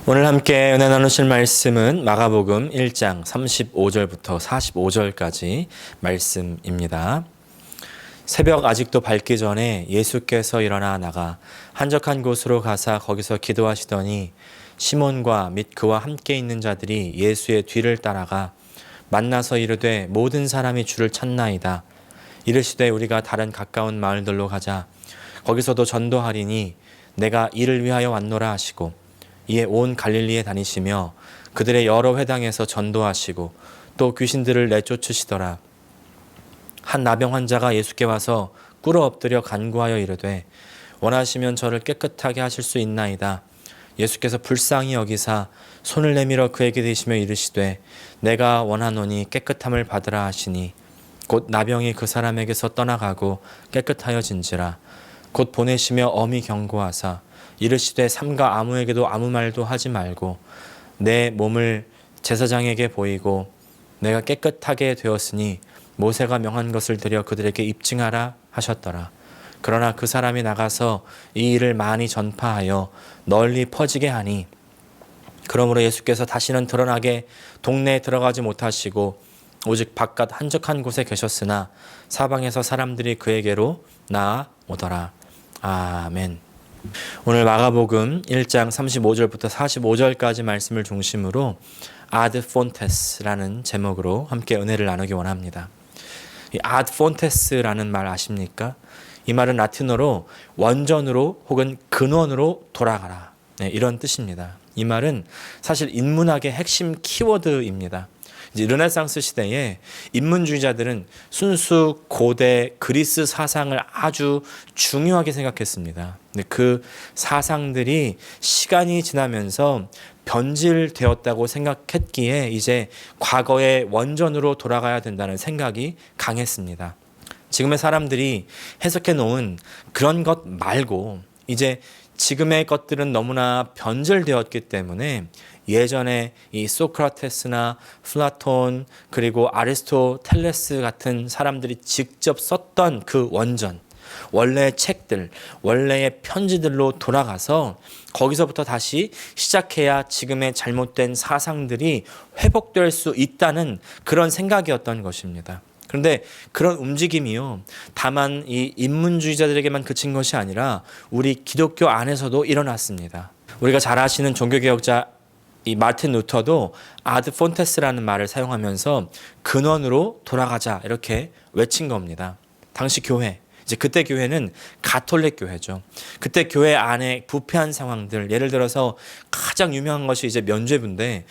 오늘 함께 은혜 나누실 말씀은 마가복음 1장 35절부터 45절까지 말씀입니다. 새벽 아직도 밝기 전에 예수께서 일어나 나가 한적한 곳으로 가사 거기서 기도하시더니 시몬과 및 그와 함께 있는 자들이 예수의 뒤를 따라가 만나서 이르되 모든 사람이 주를 찾나이다. 이르시되 우리가 다른 가까운 마을들로 가자. 거기서도 전도하리니 내가 이를 위하여 왔노라 하시고 이에 온 갈릴리에 다니시며 그들의 여러 회당에서 전도하시고 또 귀신들을 내쫓으시더라. 한 나병 환자가 예수께 와서 꿇어 엎드려 간구하여 이르되 원하시면 저를 깨끗하게 하실 수 있나이다. 예수께서 불쌍히 여기사 손을 내밀어 그에게 대시며 이르시되 내가 원하노니 깨끗함을 받으라 하시니 곧 나병이 그 사람에게서 떠나가고 깨끗하여진지라. 곧 보내시며 엄히 경고하사 이르시되 삼가 아무에게도 아무 말도 하지 말고 내 몸을 제사장에게 보이고 내가 깨끗하게 되었으니 모세가 명한 것을 드려 그들에게 입증하라 하셨더라. 그러나 그 사람이 나가서 이 일을 많이 전파하여 널리 퍼지게 하니 그러므로 예수께서 다시는 드러나게 동네에 들어가지 못하시고 오직 바깥 한적한 곳에 계셨으나 사방에서 사람들이 그에게로 나아오더라. 아멘. 오늘 마가복음 1장 35절부터 45절까지 말씀을 중심으로 아드 폰테스라는 제목으로 함께 은혜를 나누기 원합니다. 이 아드 폰테스라는 말 아십니까? 이 말은 라틴어로 원전으로 혹은 근원으로 돌아가라, 이런 뜻입니다. 이 말은 사실 인문학의 핵심 키워드입니다. 이제 르네상스 시대에 인문주의자들은 순수 고대 그리스 사상을 아주 중요하게 생각했습니다. 근데 그 사상들이 시간이 지나면서 변질되었다고 생각했기에 이제 과거의 원전으로 돌아가야 된다는 생각이 강했습니다. 지금의 사람들이 해석해 놓은 그런 것 말고 이제 지금의 것들은 너무나 변질되었기 때문에 예전에 이 소크라테스나 플라톤 그리고 아리스토텔레스 같은 사람들이 직접 썼던 그 원전, 원래의 책들, 원래의 편지들로 돌아가서 거기서부터 다시 시작해야 지금의 잘못된 사상들이 회복될 수 있다는 그런 생각이었던 것입니다. 그런데 그런 움직임이요, 다만 이 인문주의자들에게만 그친 것이 아니라 우리 기독교 안에서도 일어났습니다. 우리가 잘 아시는 종교개혁자 이 마틴 루터도 아드 폰테스라는 말을 사용하면서 근원으로 돌아가자 이렇게 외친 겁니다. 당시 교회, 이제 그때 교회는 가톨릭 교회죠. 그때 교회 안에 부패한 상황들, 예를 들어서 가장 유명한 것이 이제 면죄부인데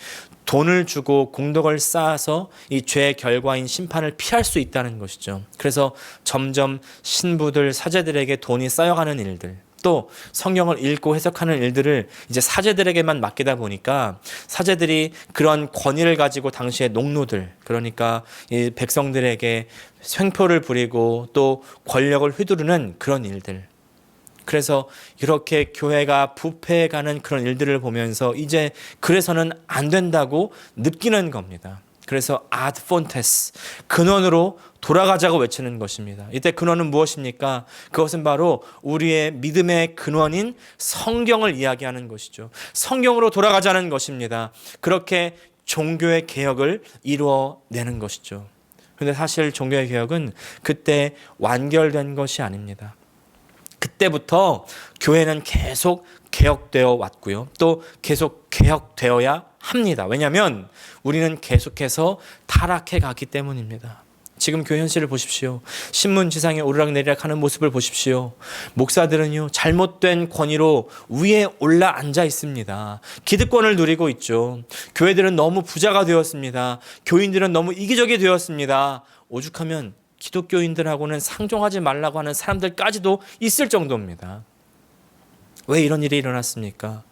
돈을 주고 공덕을 쌓아서 이 죄의 결과인 심판을 피할 수 있다는 것이죠. 그래서 점점 신부들, 사제들에게 돈이 쌓여가는 일들, 또 성경을 읽고 해석하는 일들을 이제 사제들에게만 맡기다 보니까 사제들이 그런 권위를 가지고 당시의 농노들, 그러니까 이 백성들에게 횡포를 부리고 또 권력을 휘두르는 그런 일들, 그래서 이렇게 교회가 부패해가는 그런 일들을 보면서 이제 그래서는 안 된다고 느끼는 겁니다. 그래서 아드 폰테스, 근원으로 돌아가자고 외치는 것입니다. 이때 근원은 무엇입니까? 그것은 바로 우리의 믿음의 근원인 성경을 이야기하는 것이죠. 성경으로 돌아가자는 것입니다. 그렇게 종교의 개혁을 이루어내는 것이죠. 그런데 사실 종교의 개혁은 그때 완결된 것이 아닙니다. 그때부터 교회는 계속 개혁되어 왔고요. 또 계속 개혁되어야 합니다. 왜냐하면 우리는 계속해서 타락해 가기 때문입니다. 지금 교회 현실을 보십시오. 신문지상에 오르락내리락 하는 모습을 보십시오. 목사들은요, 잘못된 권위로 위에 올라 앉아 있습니다. 기득권을 누리고 있죠. 교회들은 너무 부자가 되었습니다. 교인들은 너무 이기적이 되었습니다. 오죽하면 기독교인들하고는 상종하지 말라고 하는 사람들까지도 있을 정도입니다. 왜 이런 일이 일어났습니까?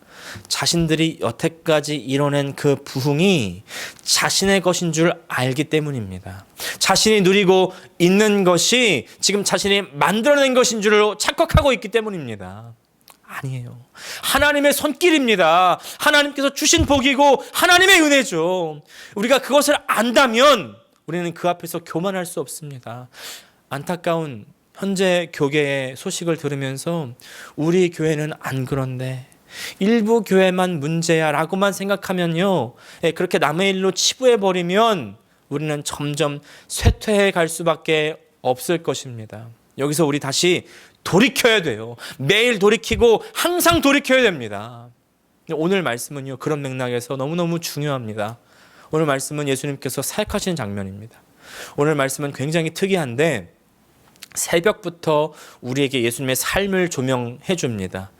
자신들이 여태까지 이뤄낸 그 부흥이 자신의 것인 줄 알기 때문입니다. 자신이 누리고 있는 것이 지금 자신이 만들어낸 것인 줄로 착각하고 있기 때문입니다. 아니에요. 하나님의 손길입니다. 하나님께서 주신 복이고 하나님의 은혜죠. 우리가 그것을 안다면 우리는 그 앞에서 교만할 수 없습니다. 안타까운 현재 교계의 소식을 들으면서 우리 교회는 안 그런데, 일부 교회만 문제야 라고만 생각하면요, 그렇게 남의 일로 치부해버리면 우리는 점점 쇠퇴해 갈 수밖에 없을 것입니다. 여기서 우리 다시 돌이켜야 돼요. 매일 돌이키고 항상 돌이켜야 됩니다. 오늘 말씀은요, 그런 맥락에서 너무너무 중요합니다. 오늘 말씀은 예수님께서 사역하시는 장면입니다. 오늘 말씀은 굉장히 특이한데 새벽부터 우리에게 예수님의 삶을 조명해 줍니다.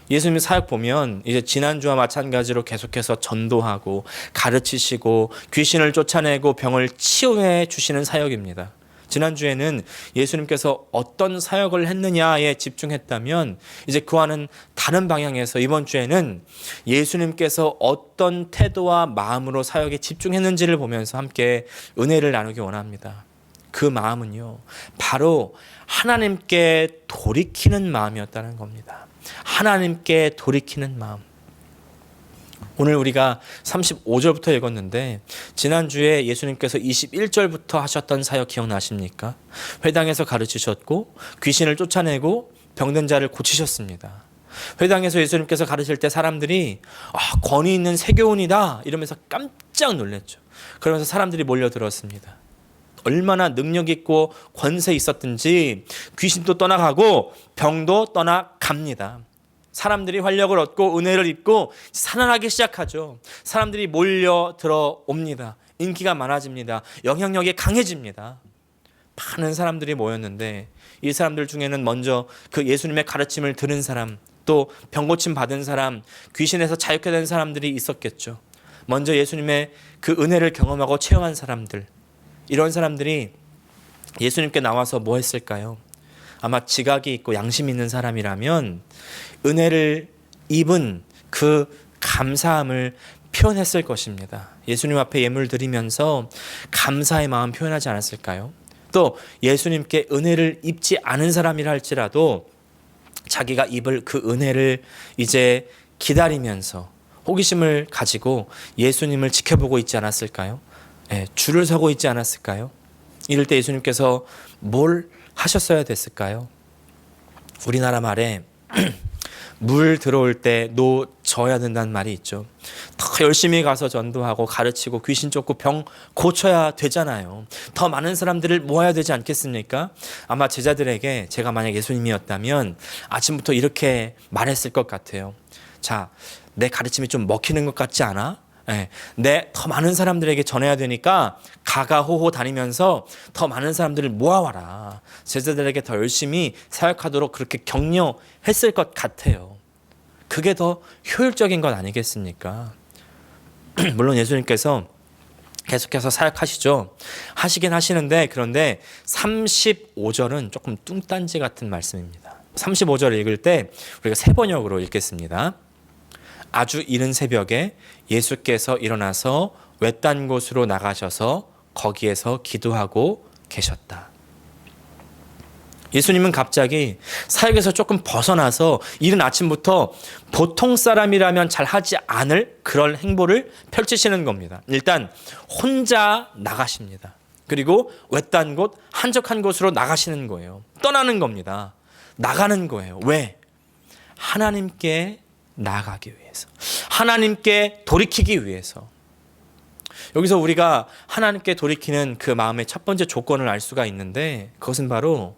예수님 사역 보면 이제 지난주와 마찬가지로 계속해서 전도하고 가르치시고 귀신을 쫓아내고 병을 치유해 주시는 사역입니다. 지난주에는 예수님께서 어떤 사역을 했느냐에 집중했다면 이제 그와는 다른 방향에서 이번 주에는 예수님께서 어떤 태도와 마음으로 사역에 집중했는지를 보면서 함께 은혜를 나누기 원합니다. 그 마음은요, 바로 하나님께 돌이키는 마음이었다는 겁니다. 하나님께 돌이키는 마음. 오늘 우리가 35절부터 읽었는데 지난주에 예수님께서 21절부터 하셨던 사역 기억나십니까? 회당에서 가르치셨고 귀신을 쫓아내고 병든 자를 고치셨습니다. 회당에서 예수님께서 가르칠 때 사람들이 권위 있는 세교훈이다 이러면서 깜짝 놀랐죠. 그러면서 사람들이 몰려들었습니다. 얼마나 능력 있고 권세 있었든지 귀신도 떠나가고 병도 떠나갑니다. 사람들이 활력을 얻고 은혜를 입고 살아나기 시작하죠. 사람들이 몰려 들어옵니다. 인기가 많아집니다. 영향력이 강해집니다. 많은 사람들이 모였는데 이 사람들 중에는 먼저 그 예수님의 가르침을 들은 사람, 또 병고침 받은 사람, 귀신에서 자유케 된 사람들이 있었겠죠. 먼저 예수님의 그 은혜를 경험하고 체험한 사람들, 이런 사람들이 예수님께 나와서 뭐 했을까요? 아마 지각이 있고 양심 있는 사람이라면 은혜를 입은 그 감사함을 표현했을 것입니다. 예수님 앞에 예물 드리면서 감사의 마음 표현하지 않았을까요? 또 예수님께 은혜를 입지 않은 사람이라 할지라도 자기가 입을 그 은혜를 이제 기다리면서 호기심을 가지고 예수님을 지켜보고 있지 않았을까요? 줄을 서고 있지 않았을까요? 이럴 때 예수님께서 뭘 하셨어야 됐을까요? 우리나라 말에 물 들어올 때 노 져야 된다는 말이 있죠. 더 열심히 가서 전도하고 가르치고 귀신 쫓고 병 고쳐야 되잖아요. 더 많은 사람들을 모아야 되지 않겠습니까? 아마 제자들에게 제가 만약 예수님이었다면 아침부터 이렇게 말했을 것 같아요. 자, 내 가르침이 좀 먹히는 것 같지 않아? 내 더 많은 사람들에게 전해야 되니까 가가호호 다니면서 더 많은 사람들을 모아와라. 제자들에게 더 열심히 사역하도록 그렇게 격려했을 것 같아요. 그게 더 효율적인 것 아니겠습니까? 물론 예수님께서 계속해서 사역하시죠. 하시긴 하시는데 그런데 35절은 조금 뚱딴지 같은 말씀입니다. 35절 읽을 때 우리가 세 번역으로 읽겠습니다. 아주 이른 새벽에 예수께서 일어나서 외딴 곳으로 나가셔서 거기에서 기도하고 계셨다. 예수님은 갑자기 사역에서 조금 벗어나서 이른 아침부터 보통 사람이라면 잘 하지 않을 그런 행보를 펼치시는 겁니다. 일단 혼자 나가십니다. 그리고 외딴 곳, 한적한 곳으로 나가시는 거예요. 떠나는 겁니다. 나가는 거예요. 왜? 하나님께 나아가기 위해서, 하나님께 돌이키기 위해서. 여기서 우리가 하나님께 돌이키는 그 마음의 첫 번째 조건을 알 수가 있는데 그것은 바로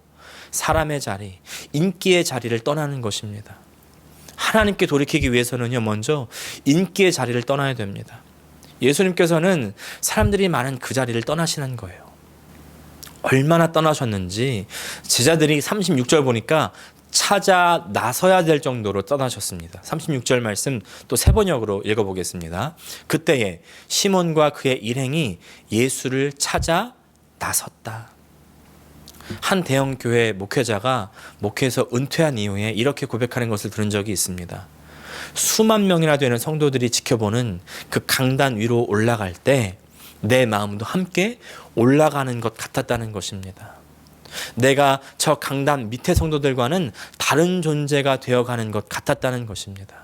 사람의 자리, 인기의 자리를 떠나는 것입니다. 하나님께 돌이키기 위해서는요, 먼저 인기의 자리를 떠나야 됩니다. 예수님께서는 사람들이 많은 그 자리를 떠나시는 거예요. 얼마나 떠나셨는지 제자들이 36절 보니까 찾아 나서야 될 정도로 떠나셨습니다. 36절 말씀 또 세 번역으로 읽어보겠습니다. 그때에 시몬과 그의 일행이 예수를 찾아 나섰다. 한 대형 교회 목회자가 목회에서 은퇴한 이후에 이렇게 고백하는 것을 들은 적이 있습니다. 수만 명이나 되는 성도들이 지켜보는 그 강단 위로 올라갈 때 내 마음도 함께 올라가는 것 같았다는 것입니다. 내가 저 강단 밑에 성도들과는 다른 존재가 되어가는 것 같았다는 것입니다.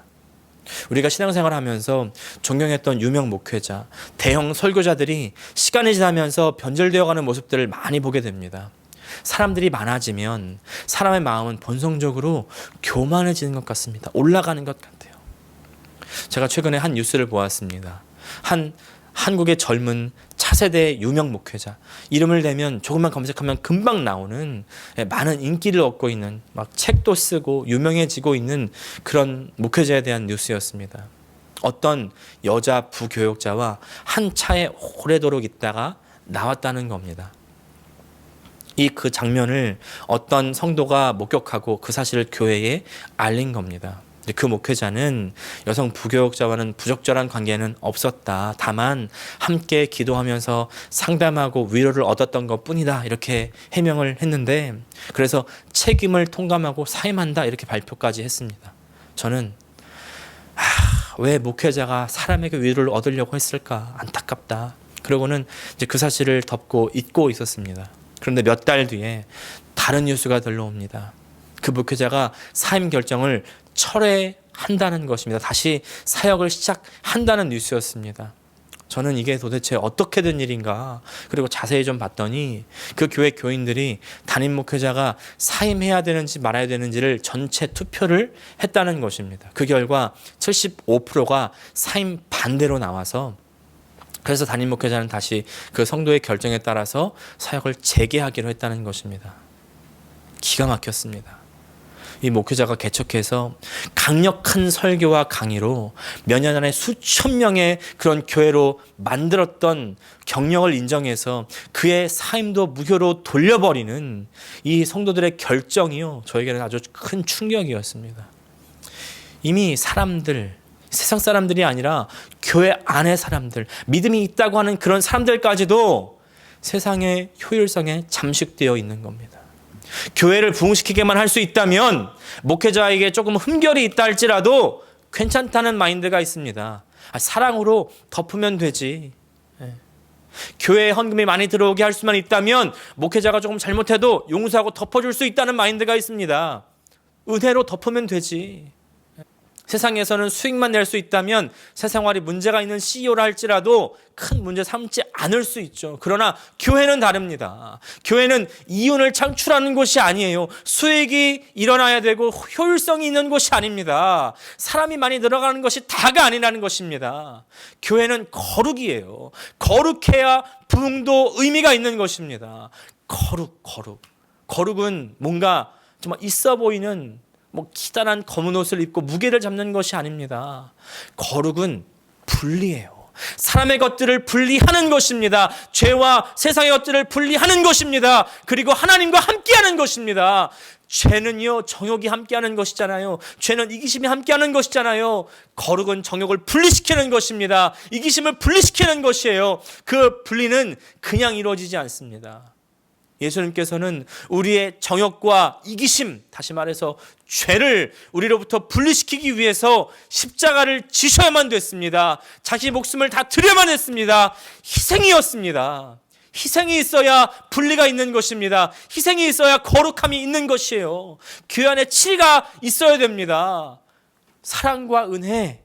우리가 신앙생활을 하면서 존경했던 유명 목회자, 대형 설교자들이 시간이 지나면서 변절되어가는 모습들을 많이 보게 됩니다. 사람들이 많아지면 사람의 마음은 본성적으로 교만해지는 것 같습니다. 올라가는 것 같아요. 제가 최근에 한 뉴스를 보았습니다. 한 한국의 젊은 차세대 유명 목회자, 이름을 대면 조금만 검색하면 금방 나오는, 많은 인기를 얻고 있는, 막 책도 쓰고 유명해지고 있는 그런 목회자에 대한 뉴스였습니다. 어떤 여자 부교역자와 한 차에 오래도록 있다가 나왔다는 겁니다. 그 장면을 어떤 성도가 목격하고 그 사실을 교회에 알린 겁니다. 그 목회자는 여성 부교역자와는 부적절한 관계는 없었다. 다만 함께 기도하면서 상담하고 위로를 얻었던 것뿐이다. 이렇게 해명을 했는데, 그래서 책임을 통감하고 사임한다. 이렇게 발표까지 했습니다. 저는 왜 목회자가 사람에게 위로를 얻으려고 했을까? 안타깝다. 그러고는 이제 그 사실을 덮고 잊고 있었습니다. 그런데 몇 달 뒤에 다른 뉴스가 들려옵니다. 그 목회자가 사임 결정을 철회한다는 것입니다. 다시 사역을 시작한다는 뉴스였습니다. 저는 이게 도대체 어떻게 된 일인가, 그리고 자세히 좀 봤더니 그 교회 교인들이 담임 목회자가 사임해야 되는지 말아야 되는지를 전체 투표를 했다는 것입니다. 그 결과 75%가 사임 반대로 나와서, 그래서 담임 목회자는 다시 그 성도의 결정에 따라서 사역을 재개하기로 했다는 것입니다. 기가 막혔습니다. 이 목회자가 개척해서 강력한 설교와 강의로 몇 년 안에 수천 명의 그런 교회로 만들었던 경력을 인정해서 그의 사임도 무효로 돌려버리는 이 성도들의 결정이요, 저에게는 아주 큰 충격이었습니다. 이미 사람들, 세상 사람들이 아니라 교회 안의 사람들, 믿음이 있다고 하는 그런 사람들까지도 세상의 효율성에 잠식되어 있는 겁니다. 교회를 부흥시키게만 할 수 있다면, 목회자에게 조금 흠결이 있다 할지라도 괜찮다는 마인드가 있습니다. 사랑으로 덮으면 되지. 교회에 헌금이 많이 들어오게 할 수만 있다면 목회자가 조금 잘못해도 용서하고 덮어줄 수 있다는 마인드가 있습니다. 은혜로 덮으면 되지. 세상에서는 수익만 낼 수 있다면 세상활이 문제가 있는 CEO라 할지라도 큰 문제 삼지 않을 수 있죠. 그러나 교회는 다릅니다. 교회는 이윤을 창출하는 곳이 아니에요. 수익이 일어나야 되고 효율성이 있는 곳이 아닙니다. 사람이 많이 들어가는 것이 다가 아니라는 것입니다. 교회는 거룩이에요. 거룩해야 부흥도 의미가 있는 것입니다. 거룩은 뭔가 정말 있어 보이는 기단한 검은 옷을 입고 무게를 잡는 것이 아닙니다. 거룩은 분리해요. 사람의 것들을 분리하는 것입니다. 죄와 세상의 것들을 분리하는 것입니다. 그리고 하나님과 함께하는 것입니다. 죄는요, 정욕이 함께하는 것이잖아요. 죄는 이기심이 함께하는 것이잖아요. 거룩은 정욕을 분리시키는 것입니다. 이기심을 분리시키는 것이에요. 그 분리는 그냥 이루어지지 않습니다. 예수님께서는 우리의 정욕과 이기심, 다시 말해서 죄를 우리로부터 분리시키기 위해서 십자가를 지셔야만 됐습니다. 자기 목숨을 다 드려야만 했습니다. 희생이었습니다. 희생이 있어야 분리가 있는 것입니다. 희생이 있어야 거룩함이 있는 것이에요. 교회 안에 치가 있어야 됩니다. 사랑과 은혜,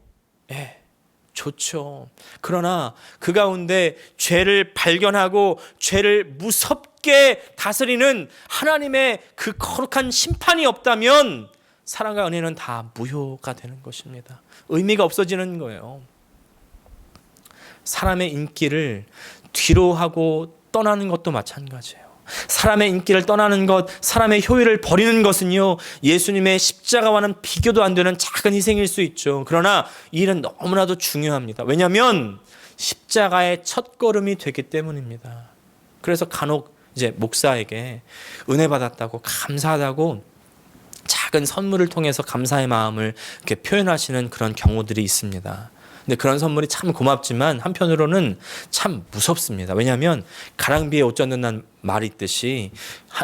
좋죠. 그러나 그 가운데 죄를 발견하고 죄를 무섭게 다스리는 하나님의 그 거룩한 심판이 없다면 사랑과 은혜는 다 무효가 되는 것입니다. 의미가 없어지는 거예요. 사람의 인기를 뒤로 하고 떠나는 것도 마찬가지예요. 사람의 인기를 떠나는 것, 사람의 효율을 버리는 것은요, 예수님의 십자가와는 비교도 안 되는 작은 희생일 수 있죠. 그러나 이 일은 너무나도 중요합니다. 왜냐하면 십자가의 첫걸음이 되기 때문입니다. 그래서 간혹 이제 목사에게 은혜 받았다고, 감사하다고 작은 선물을 통해서 감사의 마음을 이렇게 표현하시는 그런 경우들이 있습니다. 근데 그런 선물이 참 고맙지만 한편으로는 참 무섭습니다. 왜냐하면 가랑비에 옷 젖는다는 말이 있듯이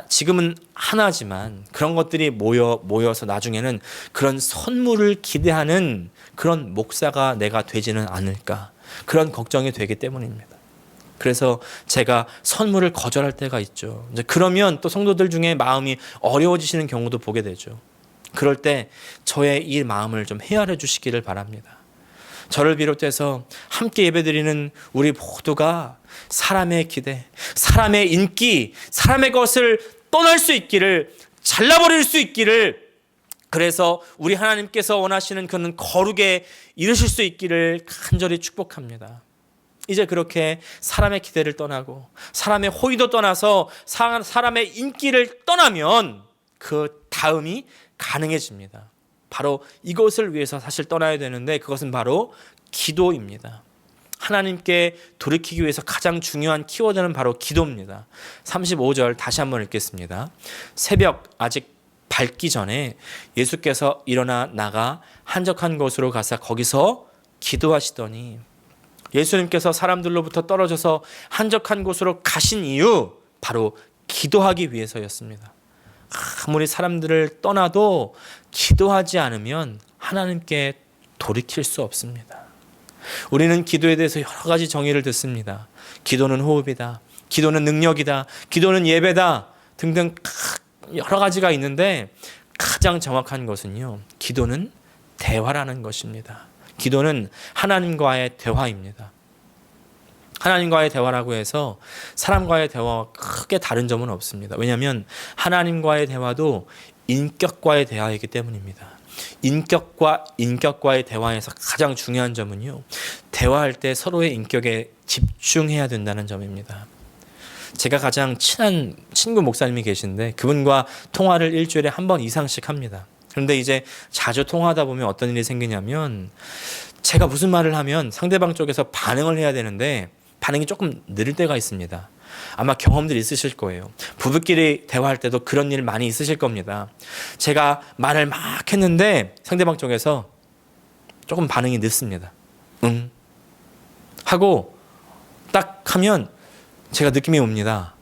지금은 하나지만 그런 것들이 모여서 나중에는 그런 선물을 기대하는 그런 목사가 내가 되지는 않을까, 그런 걱정이 되기 때문입니다. 그래서 제가 선물을 거절할 때가 있죠. 이제 그러면 또 성도들 중에 마음이 어려워지시는 경우도 보게 되죠. 그럴 때 저의 이 마음을 좀 헤아려 주시기를 바랍니다. 저를 비롯해서 함께 예배드리는 우리 모두가 사람의 기대, 사람의 인기, 사람의 것을 떠날 수 있기를, 잘라버릴 수 있기를 그래서 우리 하나님께서 원하시는 그는 거룩에 이르실 수 있기를 간절히 축복합니다. 이제 그렇게 사람의 기대를 떠나고 사람의 호의도 떠나서 사람의 인기를 떠나면 그 다음이 가능해집니다. 바로 이것을 위해서 사실 떠나야 되는데 그것은 바로 기도입니다. 하나님께 돌이키기 위해서 가장 중요한 키워드는 바로 기도입니다. 35절 다시 한번 읽겠습니다. 새벽 아직 밝기 전에 예수께서 일어나 나가 한적한 곳으로 가사 거기서 기도하시더니, 예수님께서 사람들로부터 떨어져서 한적한 곳으로 가신 이유 바로 기도하기 위해서였습니다. 아무리 사람들을 떠나도 기도하지 않으면 하나님께 돌이킬 수 없습니다. 우리는 기도에 대해서 여러 가지 정의를 듣습니다. 기도는 호흡이다, 기도는 능력이다, 기도는 예배다 등등 여러 가지가 있는데 가장 정확한 것은요, 기도는 대화라는 것입니다. 기도는 하나님과의 대화입니다. 하나님과의 대화라고 해서 사람과의 대화와 크게 다른 점은 없습니다. 왜냐하면 하나님과의 대화도 인격과의 대화이기 때문입니다. 인격과 인격과의 대화에서 가장 중요한 점은요, 대화할 때 서로의 인격에 집중해야 된다는 점입니다. 제가 가장 친한 친구 목사님이 계신데 그분과 통화를 일주일에 한 번 이상씩 합니다. 그런데 이제 자주 통화하다 보면 어떤 일이 생기냐면, 제가 무슨 말을 하면 상대방 쪽에서 반응을 해야 되는데 반응이 조금 느릴 때가 있습니다. 아마 경험들 있으실 거예요. 부부끼리 대화할 때도 그런 일 많이 있으실 겁니다. 제가 말을 막 했는데 상대방 쪽에서 조금 반응이 늦습니다. 응 하고 딱 하면 제가 느낌이 옵니다.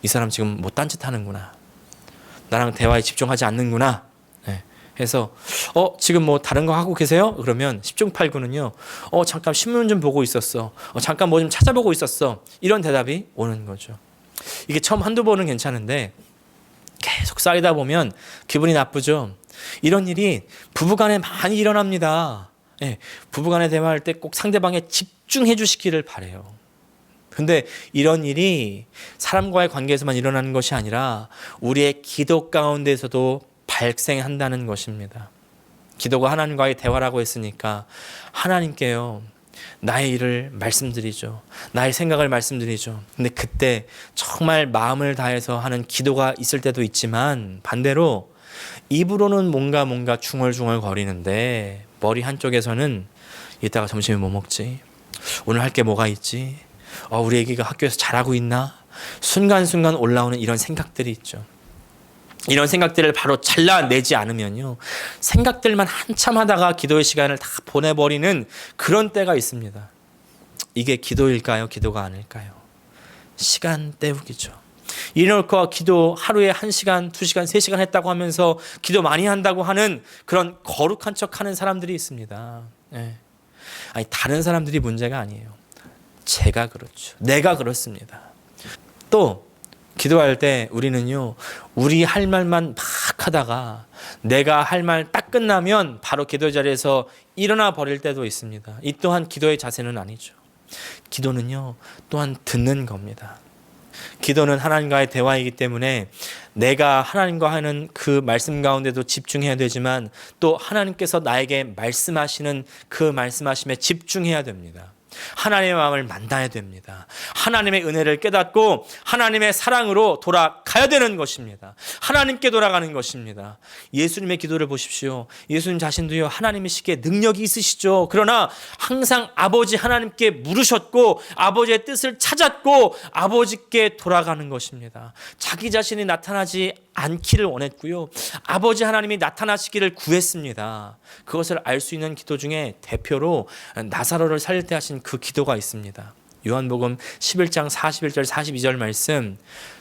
이 사람 지금 뭐 딴짓하는구나, 나랑 대화에 집중하지 않는구나. 해서 지금 뭐 다른 거 하고 계세요? 그러면 10중 8구는요, 잠깐 신문 좀 보고 있었어, 잠깐 뭐 좀 찾아보고 있었어, 이런 대답이 오는 거죠. 이게 처음 한두 번은 괜찮은데 계속 쌓이다 보면 기분이 나쁘죠. 이런 일이 부부간에 많이 일어납니다. 부부간에 대화할 때 꼭 상대방에 집중해 주시기를 바라요. 근데 이런 일이 사람과의 관계에서만 일어나는 것이 아니라 우리의 기도 가운데서도 발생한다는 것입니다. 기도가 하나님과의 대화라고 했으니까 하나님께요, 나의 일을 말씀드리죠. 나의 생각을 말씀드리죠. 근데 그때 정말 마음을 다해서 하는 기도가 있을 때도 있지만, 반대로 입으로는 뭔가 중얼중얼 거리는데 머리 한쪽에서는 이따가 점심에 뭐 먹지? 오늘 할 게 뭐가 있지? 우리 애기가 학교에서 잘하고 있나? 순간순간 올라오는 이런 생각들이 있죠. 이런 생각들을 바로 잘라내지 않으면요, 생각들만 한참 하다가 기도의 시간을 다 보내버리는 그런 때가 있습니다. 이게 기도일까요? 기도가 아닐까요? 시간 때우기죠. 이놓고 기도 하루에 1시간, 2시간, 3시간 했다고 하면서 기도 많이 한다고 하는 그런 거룩한 척하는 사람들이 있습니다. 아니, 다른 사람들이 문제가 아니에요. 제가 그렇죠. 내가 그렇습니다. 또 기도할 때 우리는요, 우리 할 말만 막 하다가 내가 할 말 딱 끝나면 바로 기도 자리에서 일어나 버릴 때도 있습니다. 이 또한 기도의 자세는 아니죠. 기도는요, 또한 듣는 겁니다. 기도는 하나님과의 대화이기 때문에 내가 하나님과 하는 그 말씀 가운데도 집중해야 되지만, 또 하나님께서 나에게 말씀하시는 그 말씀하심에 집중해야 됩니다. 하나님의 마음을 만나야 됩니다. 하나님의 은혜를 깨닫고 하나님의 사랑으로 돌아가야 되는 것입니다. 하나님께 돌아가는 것입니다. 예수님의 기도를 보십시오. 예수님 자신도요, 하나님이시기에 능력이 있으시죠. 그러나 항상 아버지 하나님께 물으셨고 아버지의 뜻을 찾았고 아버지께 돌아가는 것입니다. 자기 자신이 나타나지 않기를 원했고요, 아버지 하나님이 나타나시기를 구했습니다. 그것을 알 수 있는 기도 중에 대표로 나사로를 살릴 때 하신 그 기도가 있습니다. 요한복음 11장 41절 42절 말씀,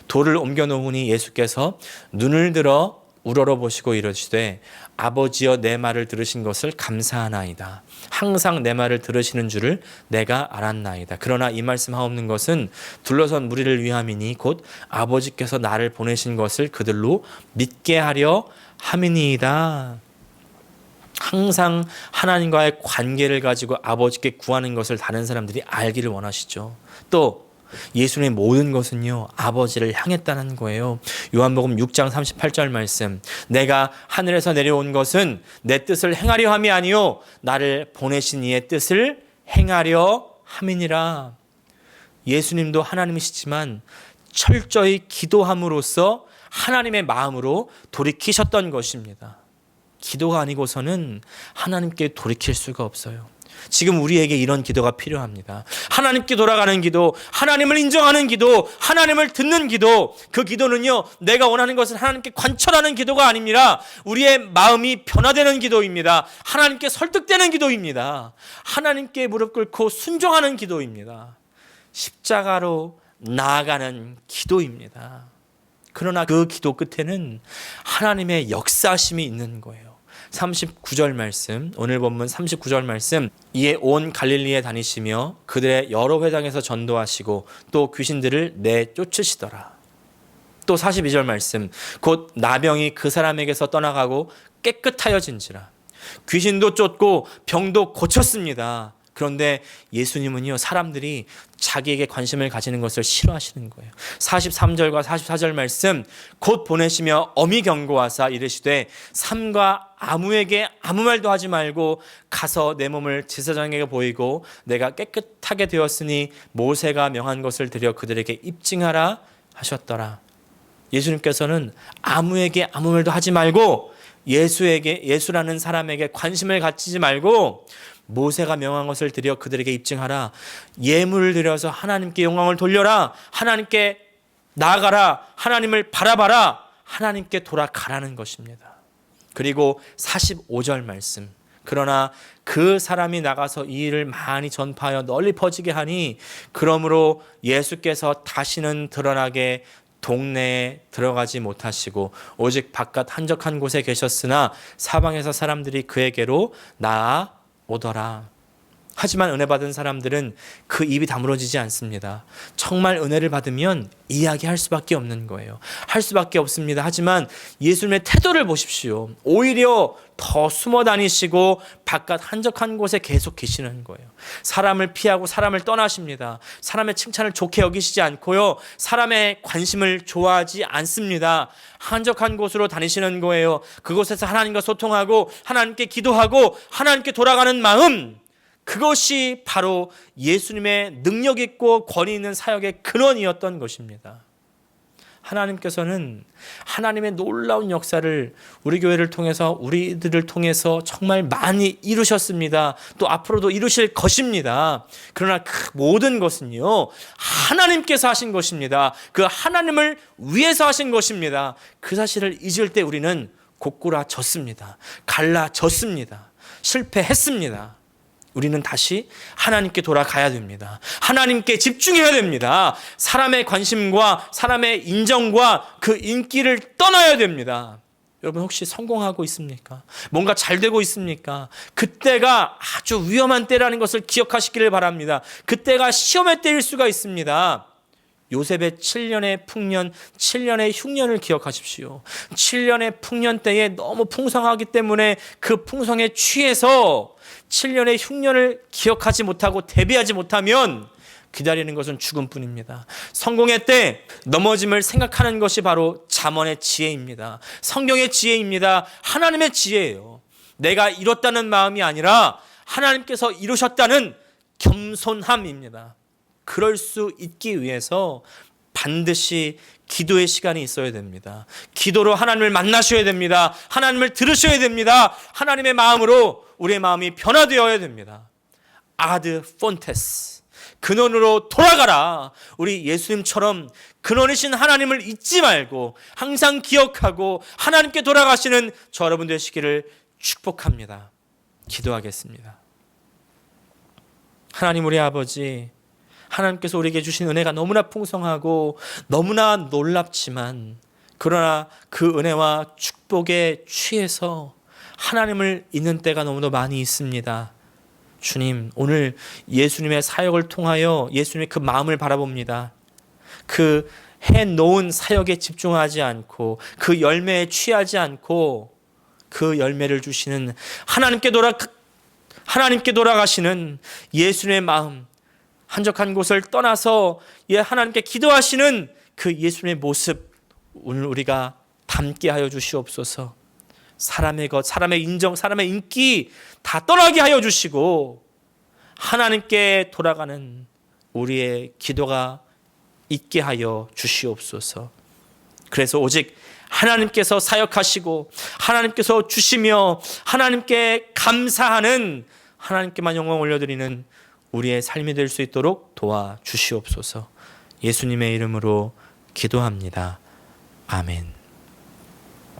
돌을 옮겨 놓으니 예수께서 눈을 들어 우러러 보시고 이르시되 아버지여 내 말을 들으신 것을 감사하나이다. 항상 내 말을 들으시는 줄을 내가 알았나이다. 그러나 이 말씀 하옵는 것은 둘러선 무리를 위함이니 곧 아버지께서 나를 보내신 것을 그들로 믿게 하려 함이니이다. 항상 하나님과의 관계를 가지고 아버지께 구하는 것을 다른 사람들이 알기를 원하시죠. 또 예수님의 모든 것은요, 아버지를 향했다는 거예요. 요한복음 6장 38절 말씀. 내가 하늘에서 내려온 것은 내 뜻을 행하려 함이 아니요 나를 보내신 이의 뜻을 행하려 함이니라. 예수님도 하나님이시지만 철저히 기도함으로써 하나님의 마음으로 돌이키셨던 것입니다. 기도가 아니고서는 하나님께 돌이킬 수가 없어요. 지금 우리에게 이런 기도가 필요합니다. 하나님께 돌아가는 기도, 하나님을 인정하는 기도, 하나님을 듣는 기도. 그 기도는요, 내가 원하는 것을 하나님께 관철하는 기도가 아닙니다. 우리의 마음이 변화되는 기도입니다. 하나님께 설득되는 기도입니다. 하나님께 무릎 꿇고 순종하는 기도입니다. 십자가로 나아가는 기도입니다. 그러나 그 기도 끝에는 하나님의 역사심이 있는 거예요. 39절 말씀, 오늘 본문 39절 말씀. 이에 온 갈릴리에 다니시며 그들의 여러 회당에서 전도하시고 또 귀신들을 내쫓으시더라. 또 42절 말씀. 곧 나병이 그 사람에게서 떠나가고 깨끗하여진지라. 귀신도 쫓고 병도 고쳤습니다. 그런데 예수님은요, 사람들이 자기에게 관심을 가지는 것을 싫어하시는 거예요. 43절과 44절 말씀. 곧 보내시며 엄히 경고하사 이르시되 삼가 아무에게 아무 말도 하지 말고 가서 내 몸을 제사장에게 보이고 내가 깨끗하게 되었으니 모세가 명한 것을 드려 그들에게 입증하라 하셨더라. 예수님께서는 아무에게 아무 말도 하지 말고 예수라는 사람에게 관심을 갖지 말고 모세가 명한 것을 드려 그들에게 입증하라. 예물을 드려서 하나님께 영광을 돌려라. 하나님께 나아가라. 하나님을 바라봐라. 하나님께 돌아가라는 것입니다. 그리고 45절 말씀. 그러나 그 사람이 나가서 이 일을 많이 전파하여 널리 퍼지게 하니 그러므로 예수께서 다시는 드러나게 동네에 들어가지 못하시고 오직 바깥 한적한 곳에 계셨으나 사방에서 사람들이 그에게로 나아오더라. 하지만 은혜 받은 사람들은 그 입이 다물어지지 않습니다. 정말 은혜를 받으면 이야기할 수밖에 없는 거예요. 할 수밖에 없습니다. 하지만 예수님의 태도를 보십시오. 오히려 더 숨어 다니시고 바깥 한적한 곳에 계속 계시는 거예요. 사람을 피하고 사람을 떠나십니다. 사람의 칭찬을 좋게 여기시지 않고요, 사람의 관심을 좋아하지 않습니다. 한적한 곳으로 다니시는 거예요. 그곳에서 하나님과 소통하고 하나님께 기도하고 하나님께 돌아가는 마음, 그것이 바로 예수님의 능력 있고 권위 있는 사역의 근원이었던 것입니다. 하나님께서는 하나님의 놀라운 역사를 우리 교회를 통해서, 우리들을 통해서 정말 많이 이루셨습니다. 또 앞으로도 이루실 것입니다. 그러나 그 모든 것은요, 하나님께서 하신 것입니다. 그 하나님을 위해서 하신 것입니다. 그 사실을 잊을 때 우리는 고꾸라졌습니다. 갈라졌습니다. 실패했습니다. 우리는 다시 하나님께 돌아가야 됩니다. 하나님께 집중해야 됩니다. 사람의 관심과 사람의 인정과 그 인기를 떠나야 됩니다. 여러분, 혹시 성공하고 있습니까? 뭔가 잘 되고 있습니까? 그때가 아주 위험한 때라는 것을 기억하시기를 바랍니다. 그때가 시험의 때일 수가 있습니다. 요셉의 7년의 풍년, 7년의 흉년을 기억하십시오. 7년의 풍년 때에 너무 풍성하기 때문에 그 풍성에 취해서 7년의 흉년을 기억하지 못하고 대비하지 못하면 기다리는 것은 죽음뿐입니다. 성공의 때 넘어짐을 생각하는 것이 바로 잠언의 지혜입니다. 성경의 지혜입니다. 하나님의 지혜예요. 내가 이뤘다는 마음이 아니라 하나님께서 이루셨다는 겸손함입니다. 그럴 수 있기 위해서 반드시 기도의 시간이 있어야 됩니다. 기도로 하나님을 만나셔야 됩니다. 하나님을 들으셔야 됩니다. 하나님의 마음으로 우리의 마음이 변화되어야 됩니다. 아드 폰테스, 근원으로 돌아가라. 우리 예수님처럼 근원이신 하나님을 잊지 말고 항상 기억하고 하나님께 돌아가시는 저 여러분 되시기를 축복합니다. 기도하겠습니다. 하나님, 우리 아버지, 하나님께서 우리에게 주신 은혜가 너무나 풍성하고 너무나 놀랍지만, 그러나 그 은혜와 축복에 취해서 하나님을 잊는 때가 너무도 많이 있습니다. 주님, 오늘 예수님의 사역을 통하여 예수님의 그 마음을 바라봅니다. 그 해놓은 사역에 집중하지 않고 그 열매에 취하지 않고 그 열매를 주시는 하나님께 돌아가시는 예수님의 마음, 한적한 곳을 떠나서 하나님께 기도하시는 그 예수님의 모습 오늘 우리가 닮게 하여 주시옵소서. 사람의 것, 사람의 인정, 사람의 인기 다 떠나게 하여 주시고 하나님께 돌아가는 우리의 기도가 있게 하여 주시옵소서. 그래서 오직 하나님께서 사역하시고 하나님께서 주시며 하나님께 감사하는, 하나님께만 영광 올려드리는 우리의 삶이 될 수 있도록 도와주시옵소서. 예수님의 이름으로 기도합니다. 아멘.